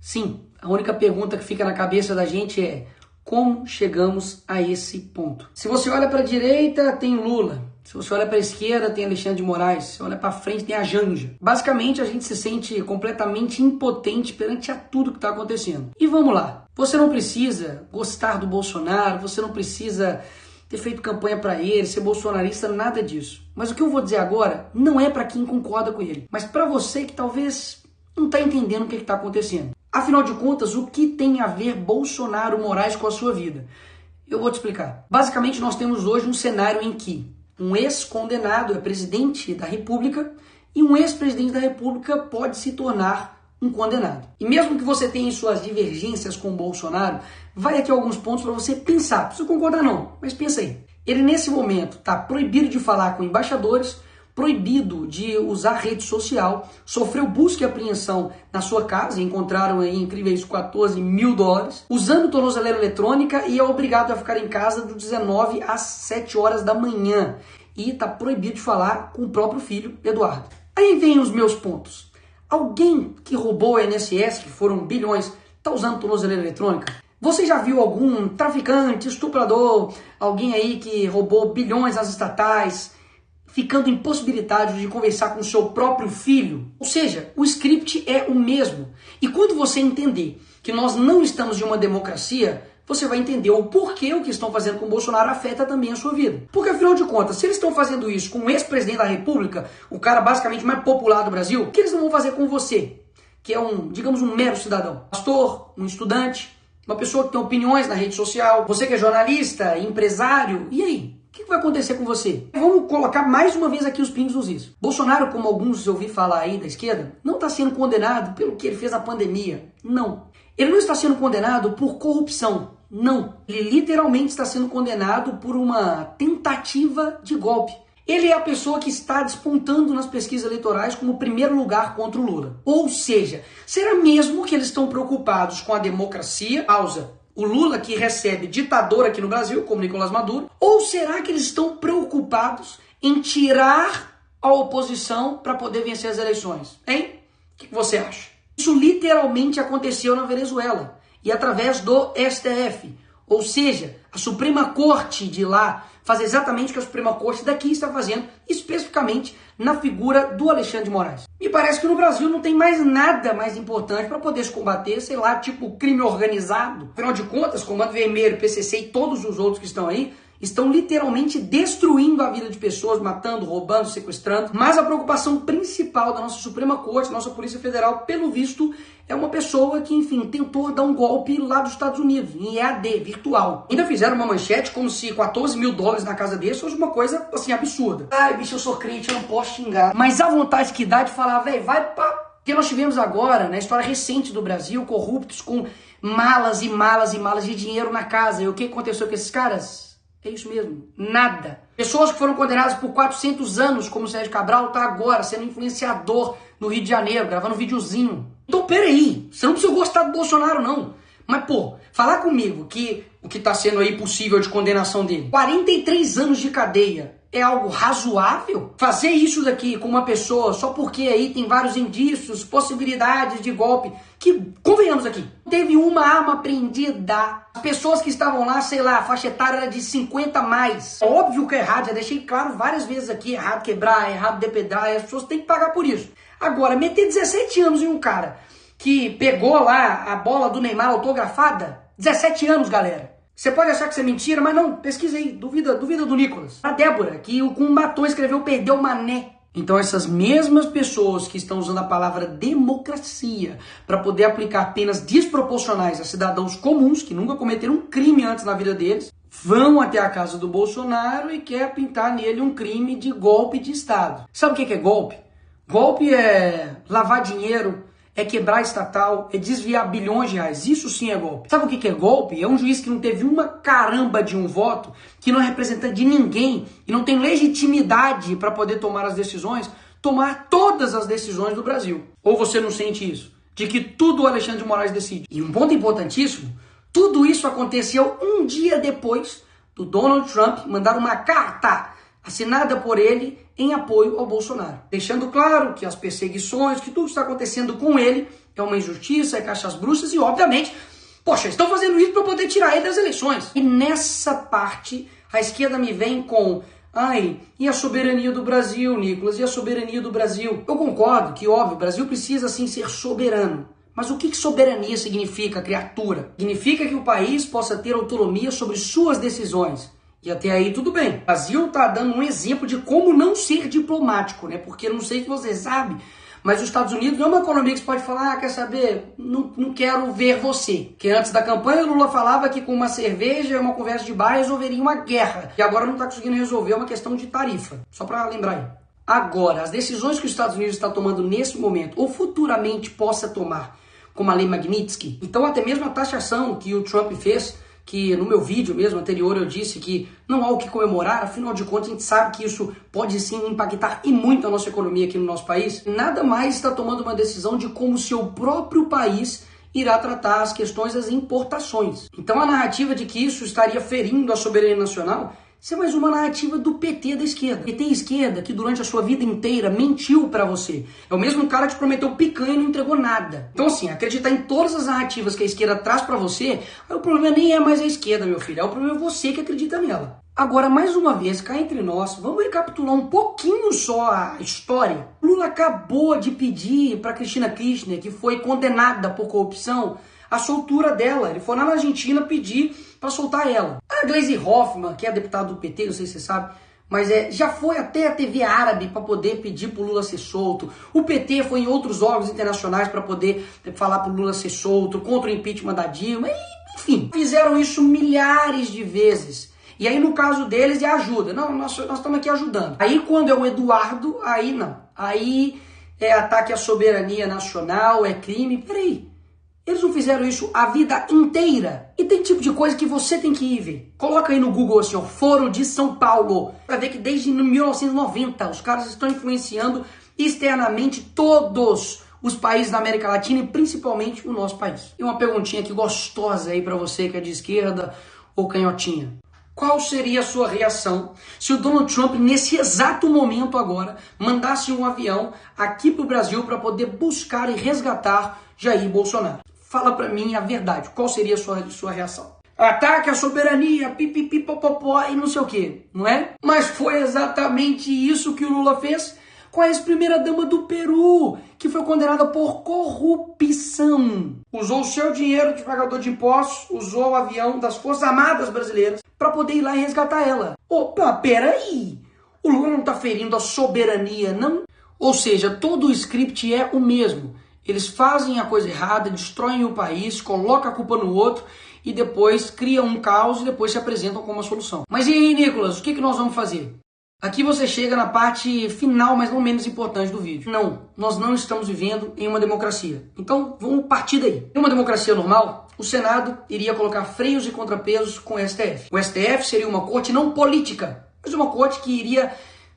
Sim, a única pergunta que fica na cabeça da gente é: como chegamos a esse ponto? Se você olha para a direita, tem Lula. Se você olha para a esquerda, tem Alexandre de Moraes. Se você olha para frente, tem a Janja. Basicamente, a gente se sente completamente impotente perante a tudo que está acontecendo. E vamos lá. Você não precisa gostar do Bolsonaro, você não precisa ter feito campanha para ele, ser bolsonarista, nada disso. Mas o que eu vou dizer agora não é para quem concorda com ele, mas para você que talvez não está entendendo o que está acontecendo. Afinal de contas, o que tem a ver Bolsonaro Moraes com a sua vida? Eu vou te explicar. Basicamente, nós temos hoje um cenário em que um ex-condenado é presidente da República e um ex-presidente da República pode se tornar um condenado. E mesmo que você tenha suas divergências com o Bolsonaro, vai aqui alguns pontos para você pensar. Não precisa concordar não, mas pensa aí. Ele nesse momento está proibido de falar com embaixadores, proibido de usar rede social, sofreu busca e apreensão na sua casa, encontraram aí incríveis $14 mil, usando tornozeleira eletrônica e é obrigado a ficar em casa do 19 às 7 horas da manhã. E está proibido de falar com o próprio filho, Eduardo. Aí vem os meus pontos. Alguém que roubou a INSS, que foram bilhões, está usando tornozeleira eletrônica? Você já viu algum traficante, estuprador, alguém aí que roubou bilhões às estatais, ficando impossibilitado de conversar com o seu próprio filho? Ou seja, o script é o mesmo. E quando você entender que nós não estamos em uma democracia, você vai entender o porquê o que estão fazendo com o Bolsonaro afeta também a sua vida. Porque afinal de contas, se eles estão fazendo isso com o ex-presidente da República, o cara basicamente mais popular do Brasil, o que eles não vão fazer com você? Que é digamos, um mero cidadão. Pastor, um estudante, uma pessoa que tem opiniões na rede social, você que é jornalista, empresário, e aí? O que vai acontecer com você? Vamos colocar mais uma vez aqui os pingos nos is. Bolsonaro, como alguns eu ouvi falar aí da esquerda, não está sendo condenado pelo que ele fez na pandemia. Não. Ele não está sendo condenado por corrupção. Não. Ele literalmente está sendo condenado por uma tentativa de golpe. Ele é a pessoa que está despontando nas pesquisas eleitorais como primeiro lugar contra o Lula. Ou seja, será mesmo que eles estão preocupados com a democracia? Pausa. O Lula que recebe ditador aqui no Brasil, como Nicolás Maduro? Ou será que eles estão preocupados em tirar a oposição para poder vencer as eleições? Hein? O que você acha? Isso literalmente aconteceu na Venezuela e através do STF. Ou seja, a Suprema Corte de lá faz exatamente o que a Suprema Corte daqui está fazendo, especificamente na figura do Alexandre de Moraes. Me parece que no Brasil não tem mais nada mais importante para poder se combater, sei lá, tipo crime organizado. Afinal de contas, Comando Vermelho, PCC e todos os outros que estão aí, estão literalmente destruindo a vida de pessoas, matando, roubando, sequestrando. Mas a preocupação principal da nossa Suprema Corte, nossa Polícia Federal, pelo visto, é uma pessoa que, enfim, tentou dar um golpe lá dos Estados Unidos, em EAD, virtual. Ainda fizeram uma manchete como se $14 mil na casa dele fosse uma coisa, assim, absurda. Ai, bicho, eu sou crente, eu não posso xingar. Mas a vontade que dá de falar, velho, vai pra... Porque nós tivemos agora, na história recente do Brasil, corruptos com malas e malas e malas de dinheiro na casa. E o que aconteceu com esses caras? É isso mesmo, nada. Pessoas que foram condenadas por 400 anos, como o Sérgio Cabral, tá agora sendo influenciador no Rio de Janeiro, gravando um videozinho. Então, peraí, você não precisa gostar do Bolsonaro, não. Mas, pô, falar comigo que o que tá sendo aí possível de condenação dele, 43 anos de cadeia, é algo razoável? Fazer isso daqui com uma pessoa só porque aí tem vários indícios, possibilidades de golpe, que, convenhamos aqui, teve uma arma apreendida. As pessoas que estavam lá, sei lá, a faixa etária era de 50 a mais. É óbvio que é errado, já deixei claro várias vezes aqui, errado quebrar, errado depedrar, e as pessoas têm que pagar por isso. Agora, meter 17 anos em um cara que pegou lá a bola do Neymar autografada, 17 anos, galera. Você pode achar que isso é mentira, mas não, pesquisa aí, duvida do Nicolas. A Débora, que com um batom escreveu perdeu o mané. Então essas mesmas pessoas que estão usando a palavra democracia para poder aplicar penas desproporcionais a cidadãos comuns que nunca cometeram um crime antes na vida deles, vão até a casa do Bolsonaro e quer pintar nele um crime de golpe de Estado. Sabe o que é golpe? Golpe é lavar dinheiro, é quebrar estatal, é desviar bilhões de reais. Isso sim é golpe. Sabe o que é golpe? É um juiz que não teve uma caramba de um voto, que não é representante de ninguém e não tem legitimidade para poder tomar as decisões, tomar todas as decisões do Brasil. Ou você não sente isso? De que tudo o Alexandre de Moraes decide. E um ponto importantíssimo, tudo isso aconteceu um dia depois do Donald Trump mandar uma carta assinada por ele, em apoio ao Bolsonaro, deixando claro que as perseguições, que tudo que está acontecendo com ele é uma injustiça, é caixas bruxas e, obviamente, poxa, estão fazendo isso para poder tirar ele das eleições. E nessa parte, a esquerda me vem com: ai, e a soberania do Brasil, Nicolas? E a soberania do Brasil? Eu concordo que, óbvio, o Brasil precisa, sim, ser soberano. Mas o que soberania significa, criatura? Significa que o país possa ter autonomia sobre suas decisões. E até aí tudo bem. O Brasil está dando um exemplo de como não ser diplomático, né? Porque eu não sei se você sabe, mas os Estados Unidos não é uma economia que você pode falar: ah, quer saber, não quero ver você. Que antes da campanha, Lula falava que com uma cerveja e uma conversa de bar resolveria uma guerra. E agora não está conseguindo resolver, é uma questão de tarifa. Só para lembrar aí. Agora, as decisões que os Estados Unidos está tomando nesse momento, ou futuramente possa tomar, como a lei Magnitsky, então até mesmo a taxação que o Trump fez, que no meu vídeo mesmo anterior eu disse que não há o que comemorar, afinal de contas a gente sabe que isso pode sim impactar e muito a nossa economia aqui no nosso país. Nada mais está tomando uma decisão de como o seu próprio país irá tratar as questões das importações. Então a narrativa de que isso estaria ferindo a soberania nacional, isso é mais uma narrativa do PT da esquerda. PT esquerda que durante a sua vida inteira mentiu pra você. É o mesmo cara que prometeu picanha e não entregou nada. Então assim, acreditar em todas as narrativas que a esquerda traz pra você, aí o problema nem é mais a esquerda, meu filho. É o problema é você que acredita nela. Agora, mais uma vez, cá entre nós, vamos recapitular um pouquinho só a história. Lula acabou de pedir pra Cristina Kirchner, que foi condenada por corrupção, a soltura dela. Ele foi lá na Argentina pedir para soltar ela. A Gleisi Hoffmann, que é deputada do PT, não sei se você sabe, mas já foi até a TV árabe para poder pedir para o Lula ser solto. O PT foi em outros órgãos internacionais para poder falar para o Lula ser solto, contra o impeachment da Dilma, enfim. Fizeram isso milhares de vezes. E aí no caso deles é ajuda. Não, nós estamos aqui ajudando. Aí quando é o Eduardo, aí não. Aí é ataque à soberania nacional, é crime. Peraí. Eles não fizeram isso a vida inteira. E tem tipo de coisa que você tem que ir ver. Coloca aí no Google assim, ó, Foro de São Paulo. Pra ver que desde 1990 os caras estão influenciando externamente todos os países da América Latina e principalmente o nosso país. E uma perguntinha aqui gostosa aí pra você que é de esquerda ou canhotinha. Qual seria a sua reação se o Donald Trump, nesse exato momento agora, mandasse um avião aqui pro Brasil para poder buscar e resgatar Jair Bolsonaro? Fala pra mim a verdade, qual seria a sua reação? Ataque à soberania, pipipipopopó e não sei o que, não é? Mas foi exatamente isso que o Lula fez com a ex-primeira-dama do Peru, que foi condenada por corrupção. Usou o seu dinheiro de pagador de impostos, usou o avião das Forças Armadas Brasileiras para poder ir lá e resgatar ela. Opa, peraí! O Lula não tá ferindo a soberania, não? Ou seja, todo o script é o mesmo. Eles fazem a coisa errada, destroem o país, colocam a culpa no outro e depois criam um caos e depois se apresentam como uma solução. Mas e aí, Nicolas, o que nós vamos fazer? Aqui você chega na parte final, mas não menos importante do vídeo. Não, nós não estamos vivendo em uma democracia. Então, vamos partir daí. Em uma democracia normal, o Senado iria colocar freios e contrapesos com o STF. O STF seria uma corte não política, mas uma corte que iria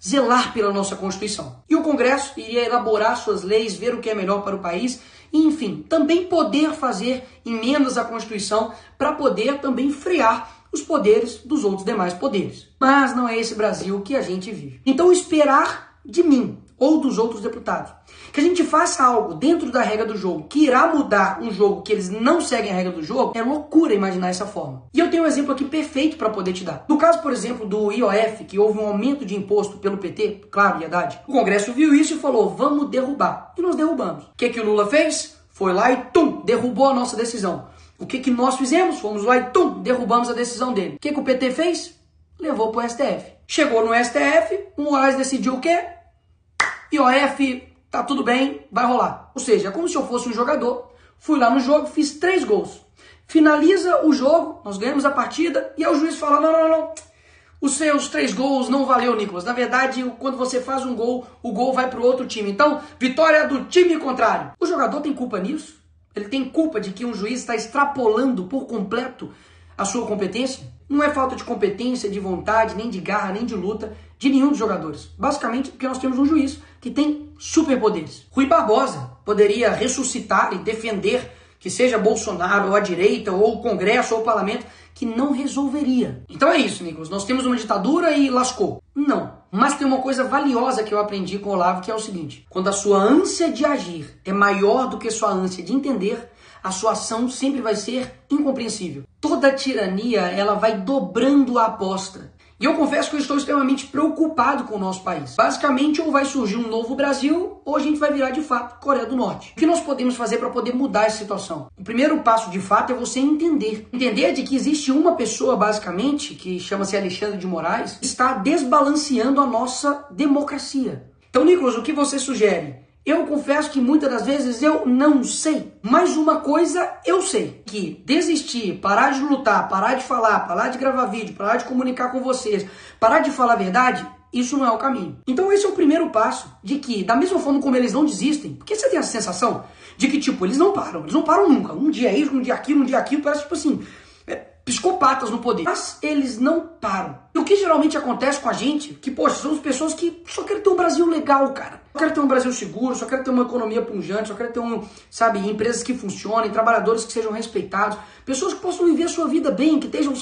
zelar pela nossa Constituição. E o Congresso iria elaborar suas leis, ver o que é melhor para o país e, enfim, também poder fazer emendas à Constituição para poder também frear os poderes dos outros demais poderes. Mas não é esse Brasil que a gente vive. Então esperar de mim ou dos outros deputados que a gente faça algo dentro da regra do jogo que irá mudar um jogo que eles não seguem a regra do jogo, é loucura imaginar essa forma. E eu tenho um exemplo aqui perfeito para poder te dar. No caso, por exemplo, do IOF, que houve um aumento de imposto pelo PT, claro, verdade. O Congresso viu isso e falou, vamos derrubar. E nós derrubamos. O que o Lula fez? Foi lá e derrubou a nossa decisão. O que nós fizemos? Fomos lá e derrubamos a decisão dele. O que o PT fez? Levou para o STF. Chegou no STF, o Moraes decidiu o quê? IOF, tá tudo bem, vai rolar. Ou seja, é como se eu fosse um jogador, fui lá no jogo, fiz 3 gols. Finaliza o jogo, nós ganhamos a partida, e aí o juiz fala, não. Os seus 3 gols não valeu, Nicolas. Na verdade, quando você faz um gol, o gol vai para o outro time. Então, vitória do time contrário. O jogador tem culpa nisso? Ele tem culpa de que um juiz está extrapolando por completo a sua competência? Não é falta de competência, de vontade, nem de garra, nem de luta de nenhum dos jogadores. Basicamente porque nós temos um juiz que tem superpoderes. Rui Barbosa poderia ressuscitar e defender que seja Bolsonaro, ou a direita, ou o Congresso, ou o Parlamento, que não resolveria. Então é isso, Nicolas. Nós temos uma ditadura e lascou. Não. Mas tem uma coisa valiosa que eu aprendi com o Olavo, que é o seguinte: quando a sua ânsia de agir é maior do que sua ânsia de entender, a sua ação sempre vai ser incompreensível. Toda tirania, ela vai dobrando a aposta. E eu confesso que eu estou extremamente preocupado com o nosso país. Basicamente, ou vai surgir um novo Brasil, ou a gente vai virar, de fato, Coreia do Norte. O que nós podemos fazer para poder mudar essa situação? O primeiro passo, de fato, é você entender. Entender de que existe uma pessoa, basicamente, que chama-se Alexandre de Moraes, que está desbalanceando a nossa democracia. Então, Nicolas, o que você sugere? Eu confesso que muitas das vezes eu não sei. Mas uma coisa eu sei: que desistir, parar de lutar, parar de falar, parar de gravar vídeo, parar de comunicar com vocês, parar de falar a verdade, isso não é o caminho. Então esse é o primeiro passo, de que, da mesma forma como eles não desistem, porque você tem a sensação de que, tipo, eles não param nunca. Um dia isso, um dia aquilo, parece tipo assim, psicopatas no poder. Mas eles não param. E o que geralmente acontece com a gente, que, poxa, somos pessoas que só querem ter um Brasil legal, cara. Só quero ter um Brasil seguro, só quero ter uma economia pungente, só quero ter empresas que funcionem, trabalhadores que sejam respeitados, pessoas que possam viver a sua vida bem, que estejam,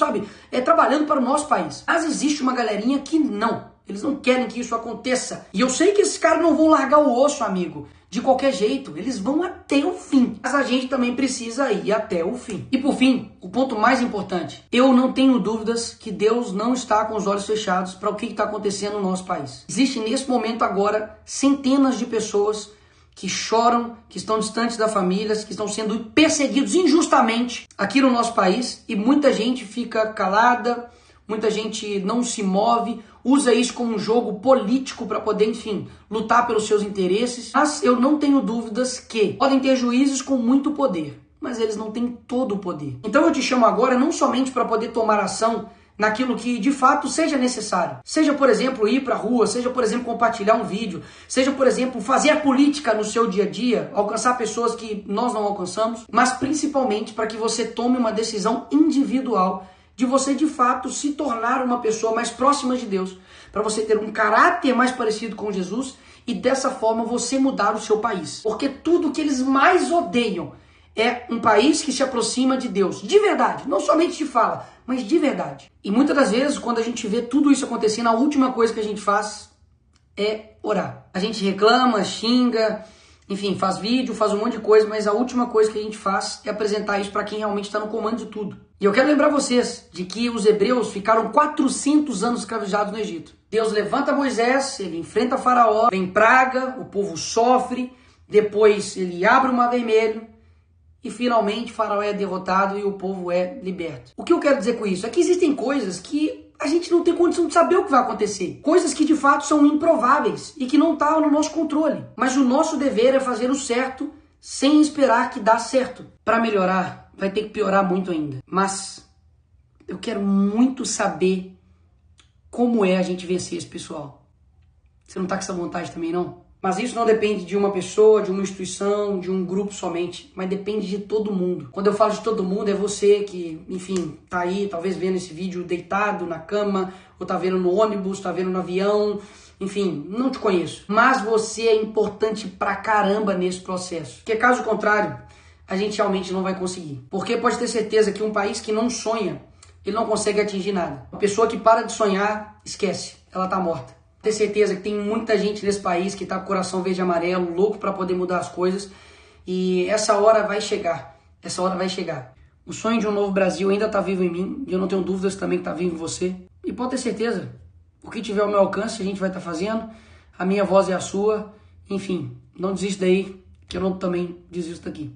trabalhando para o nosso país. Mas existe uma galerinha que não. Eles não querem que isso aconteça. E eu sei que esses caras não vão largar o osso, amigo. De qualquer jeito, eles vão até o fim. Mas a gente também precisa ir até o fim. E por fim, o ponto mais importante. Eu não tenho dúvidas que Deus não está com os olhos fechados para o que está acontecendo no nosso país. Existe nesse momento agora centenas de pessoas que choram, que estão distantes da família, que estão sendo perseguidos injustamente aqui no nosso país. E muita gente fica calada, muita gente não se move, usa isso como um jogo político para poder, enfim, lutar pelos seus interesses. Mas eu não tenho dúvidas que podem ter juízes com muito poder, mas eles não têm todo o poder. Então eu te chamo agora não somente para poder tomar ação naquilo que de fato seja necessário. Seja, por exemplo, ir para a rua, seja, por exemplo, compartilhar um vídeo, seja, por exemplo, fazer a política no seu dia a dia, alcançar pessoas que nós não alcançamos, mas principalmente para que você tome uma decisão individual de você, de fato, se tornar uma pessoa mais próxima de Deus, para você ter um caráter mais parecido com Jesus e dessa forma você mudar o seu país. Porque tudo que eles mais odeiam é um país que se aproxima de Deus, de verdade, não somente de fala, mas de verdade. E muitas das vezes, quando a gente vê tudo isso acontecendo, a última coisa que a gente faz é orar. A gente reclama, xinga, enfim, faz vídeo, faz um monte de coisa, mas a última coisa que a gente faz é apresentar isso para quem realmente está no comando de tudo. E eu quero lembrar vocês de que os hebreus ficaram 400 anos escravizados no Egito. Deus levanta Moisés, ele enfrenta Faraó, vem praga, o povo sofre, depois ele abre o Mar Vermelho e finalmente Faraó é derrotado e o povo é liberto. O que eu quero dizer com isso? É que existem coisas que a gente não tem condição de saber o que vai acontecer. Coisas que de fato são improváveis e que não estão no nosso controle. Mas o nosso dever é fazer o certo sem esperar que dá certo. Para melhorar, vai ter que piorar muito ainda. Mas eu quero muito saber como é a gente vencer esse pessoal. Você não tá com essa vontade também, não? Mas isso não depende de uma pessoa, de uma instituição, de um grupo somente, mas depende de todo mundo. Quando eu falo de todo mundo, é você que, enfim, tá aí, talvez vendo esse vídeo deitado na cama, ou tá vendo no ônibus, tá vendo no avião, enfim, não te conheço. Mas você é importante pra caramba nesse processo. Porque caso contrário, a gente realmente não vai conseguir. Porque pode ter certeza que um país que não sonha, ele não consegue atingir nada. Uma pessoa que para de sonhar, esquece, ela tá morta. Ter certeza que tem muita gente nesse país que tá com o coração verde e amarelo, louco para poder mudar as coisas. E essa hora vai chegar. Essa hora vai chegar. O sonho de um novo Brasil ainda tá vivo em mim. E eu não tenho dúvidas também que tá vivo em você. E pode ter certeza. O que tiver ao meu alcance, a gente vai estar fazendo. A minha voz é a sua. Enfim, não desista daí, que eu não também desisto daqui.